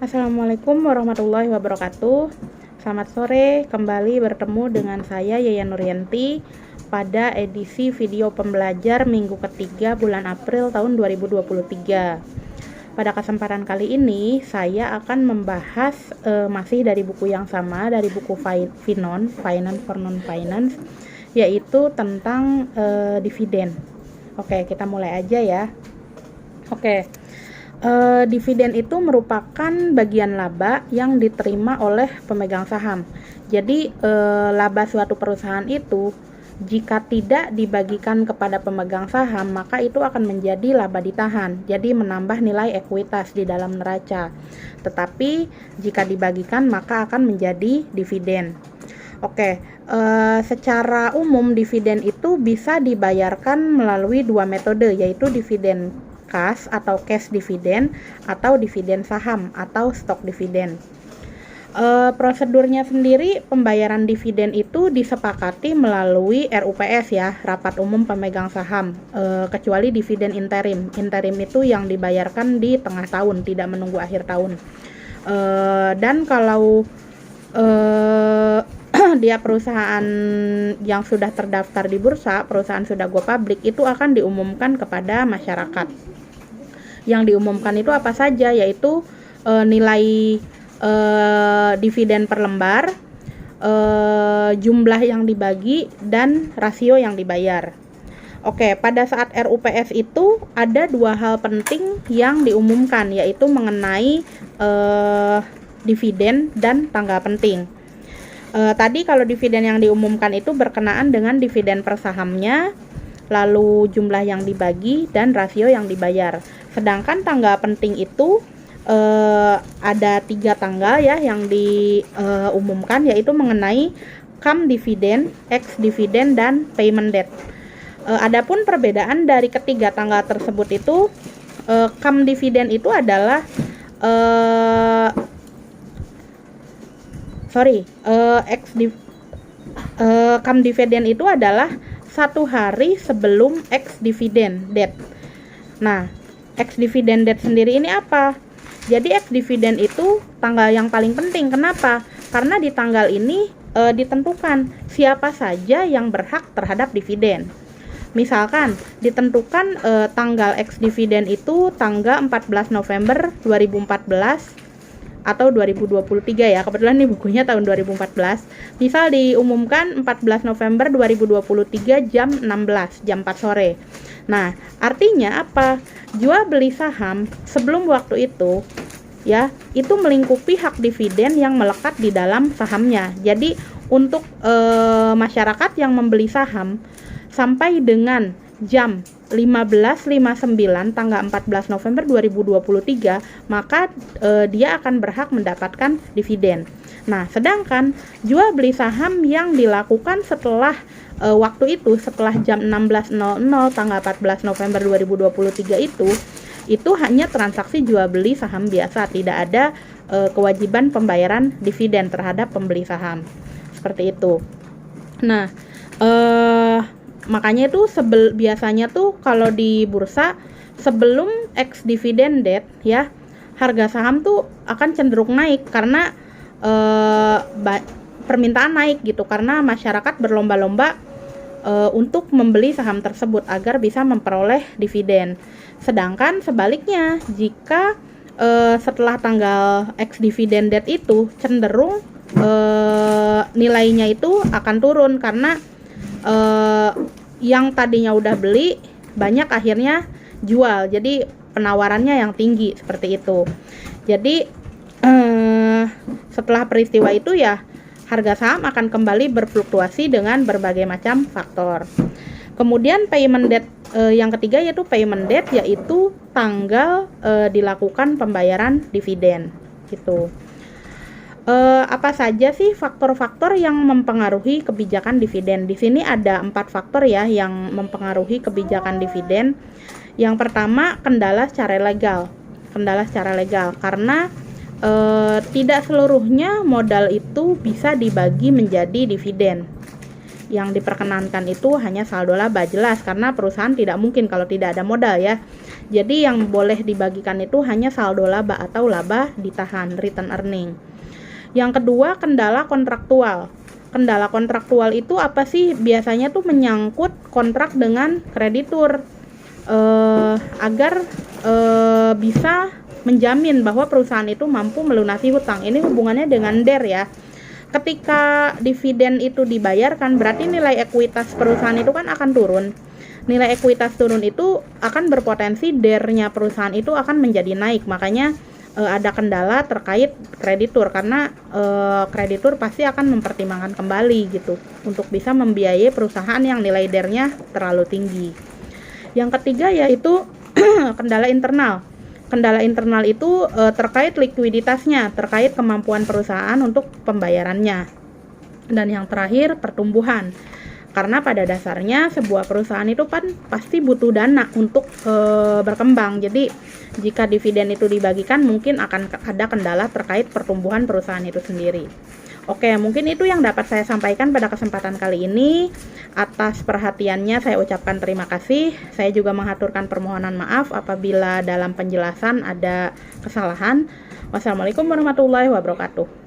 Assalamualaikum warahmatullahi wabarakatuh. Selamat sore, kembali bertemu dengan saya Yayan Nuryanti pada edisi video pembelajar minggu ketiga bulan April tahun 2023. Pada kesempatan kali ini saya akan membahas masih dari buku yang sama, dari buku Finon, Finance for Non-Finance, yaitu tentang dividen. Oke, kita mulai aja ya. Oke. Dividen itu merupakan bagian laba yang diterima oleh pemegang saham. Jadi laba suatu perusahaan itu jika tidak dibagikan kepada pemegang saham, maka itu akan menjadi laba ditahan. Jadi menambah nilai ekuitas di dalam neraca. Tetapi jika dibagikan maka akan menjadi dividen. Oke, secara umum dividen itu bisa dibayarkan melalui dua metode, yaitu dividen cash atau cash dividen atau dividen saham atau stok dividen. Prosedurnya sendiri, pembayaran dividen itu disepakati melalui RUPS ya, Rapat Umum Pemegang Saham, kecuali dividen interim. Interim itu yang dibayarkan di tengah tahun, tidak menunggu akhir tahun. Dan kalau dia perusahaan yang sudah terdaftar di bursa, perusahaan sudah go public, itu akan diumumkan kepada masyarakat. Yang diumumkan itu apa saja, yaitu nilai dividen per lembar, jumlah yang dibagi, dan rasio yang dibayar. Oke, pada saat RUPS itu ada dua hal penting yang diumumkan, yaitu mengenai dividen dan tanggal penting. Tadi kalau dividen yang diumumkan itu berkenaan dengan dividen per sahamnya, lalu jumlah yang dibagi, dan rasio yang dibayar. Sedangkan tanggal penting itu ada 3 tanggal ya yang diumumkan, yaitu mengenai come dividend, ex dividend, dan payment date. Adapun perbedaan dari ketiga tanggal tersebut itu, come dividend itu adalah come dividend itu adalah 1 hari sebelum ex dividend date. Nah, ex dividend date sendiri ini apa? Jadi ex dividend itu tanggal yang paling penting. Kenapa? Karena di tanggal ini ditentukan siapa saja yang berhak terhadap dividen. Misalkan ditentukan tanggal ex dividend itu tanggal 14 November 2014 atau 2023 ya. Kebetulan nih bukunya tahun 2014. Misal diumumkan 14 November 2023 jam 16, jam 4 sore. Nah, artinya apa? Jual beli saham sebelum waktu itu ya, itu melingkupi hak dividen yang melekat di dalam sahamnya. Jadi untuk masyarakat yang membeli saham sampai dengan jam 15.59 tanggal 14 November 2023, maka dia akan berhak mendapatkan dividen. Nah, sedangkan jual beli saham yang dilakukan setelah waktu itu, setelah jam 16.00 tanggal 14 November 2023 itu hanya transaksi jual beli saham biasa, tidak ada kewajiban pembayaran dividen terhadap pembeli saham. Seperti itu. Nah, makanya itu biasanya tuh kalau di bursa sebelum ex dividend date ya, harga saham tuh akan cenderung naik karena permintaan naik gitu, karena masyarakat berlomba-lomba untuk membeli saham tersebut agar bisa memperoleh dividen. Sedangkan sebaliknya, jika setelah tanggal ex dividend date itu cenderung nilainya itu akan turun karena yang tadinya udah beli banyak akhirnya jual, jadi penawarannya yang tinggi seperti itu. Jadi setelah peristiwa itu ya, harga saham akan kembali berfluktuasi dengan berbagai macam faktor. Kemudian payment date yang ketiga yaitu payment date, yaitu tanggal dilakukan pembayaran dividen gitu. Apa saja sih faktor-faktor yang mempengaruhi kebijakan dividen? Di sini ada 4 faktor ya yang mempengaruhi kebijakan dividen. Yang pertama, kendala secara legal. Kendala secara legal karena tidak seluruhnya modal itu bisa dibagi menjadi dividen. yang diperkenankan itu hanya saldo laba, jelas karena perusahaan tidak mungkin kalau tidak ada modal ya. Jadi yang boleh dibagikan itu hanya saldo laba atau laba ditahan, return earning. Yang kedua, kendala kontraktual. Kendala kontraktual itu apa sih? Biasanya tuh menyangkut kontrak dengan kreditur agar bisa menjamin bahwa perusahaan itu mampu melunasi hutang. Ini hubungannya dengan DER ya. Ketika dividen itu dibayarkan, berarti nilai ekuitas perusahaan itu kan akan turun. Nilai ekuitas turun itu akan berpotensi DER-nya perusahaan itu akan menjadi naik. Makanya ada kendala terkait kreditur, karena kreditur pasti akan mempertimbangkan kembali gitu untuk bisa membiayai perusahaan yang nilai DER-nya terlalu tinggi. Yang ketiga yaitu kendala internal. Kendala internal itu terkait likuiditasnya, terkait kemampuan perusahaan untuk pembayarannya. Dan yang terakhir, pertumbuhan. Karena pada dasarnya sebuah perusahaan itu kan pasti butuh dana untuk berkembang. Jadi jika dividen itu dibagikan, mungkin akan ada kendala terkait pertumbuhan perusahaan itu sendiri. Oke, mungkin itu yang dapat saya sampaikan pada kesempatan kali ini. Atas perhatiannya saya ucapkan terima kasih. Saya juga mengaturkan permohonan maaf apabila dalam penjelasan ada kesalahan. Wassalamualaikum warahmatullahi wabarakatuh.